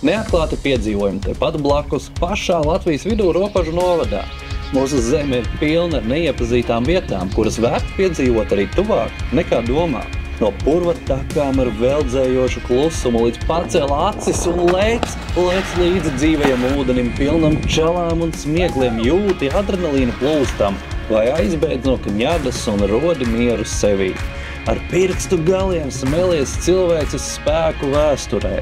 Neatklāti piedzīvojumi tepat blakus pašā Latvijas vidū robežu novadā. Mūsu zeme ir pilna ar neiepazītām vietām, kuras vērt piedzīvot arī tuvāk nekā domā. No purvatakām ar veldzējošu klusumu līdz pacēl acis un lec līdzi dzīvajam ūdenim, pilnam čalām un smiekliem, jūti adrenalīna plūstam, vai aizbeidz no kņadas un rodi mieru sevī. Ar pirkstu galiem smelies cilvēces spēku vēsturē.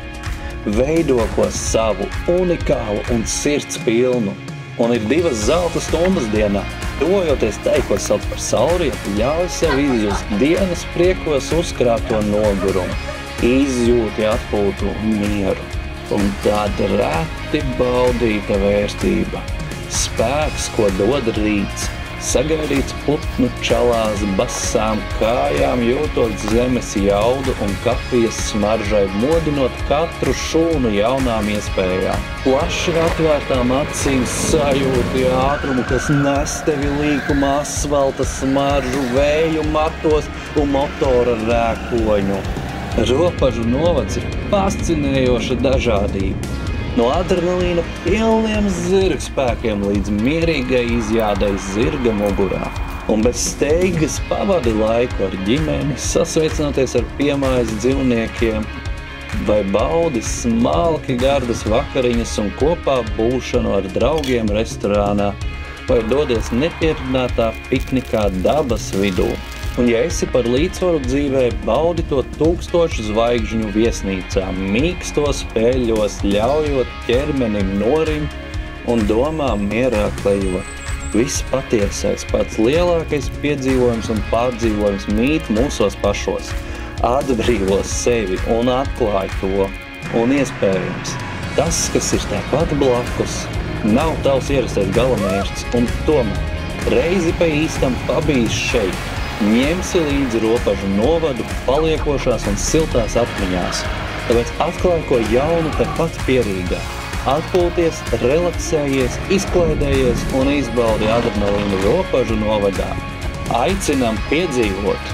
Veido ko savu, unikālu un sirds pilnu. Un ir 2 zelta stundas dienā. Tuvojoties tai, ko sauc par saulrietu, ļauj sev izjust dienas priekos uzkrāto nogurumu. Izjūti atpūtu un mieru. Un tāda reti baudīta vērtība. Spēks, ko dod rīts. Sagaidīts putnu čalās, basām kājām, jūtot zemes jaudu un kafijas smaržai, modinot katru šūnu jaunām iespējām. Plaši atvērtām acīm sajūti ātrumu, kas nes tevi līkuma asfalta smaržu, vēju matos un motora rēkoņu. Robežu novads ir fascinējoša dažādība. No adrenalīna pilniem zirgspēkiem līdz mierīgai izjādai zirga mugurā. Un bez steigas pavadi laiku ar ģimeni, sasveicinoties ar piemājas dzīvniekiem, vai baudi smalki gardas vakariņas un kopā būšanu ar draugiem restorānā, vai dodies nepieredzētā piknikā dabas vidū. Un ja esi par līdzsvaru dzīvē, baudi to 1000 zvaigžņu viesnīcā, mīkstos peļos, ļaujot ķermenim norimt un domām mierā klejot. Viss patiesais, pats lielākais piedzīvojums un pārdzīvojums mīt mūsos pašos. Atbrīvo sevi un atklāj to. Un iespējams, tas, kas ir tāpat blakus, nav tavs ierastais galamērķis, un tomēr reizi pa īstam pabijis šeit. Ņemsi līdzi robežu novadu paliekošās un siltās atmiņās, tāpēc atklāj ko jaunu tepat pierīgā. Atpūties, relaksējies, izklaidējies un izbaudi adrenalīnu robežu novadā. Aicinām piedzīvot!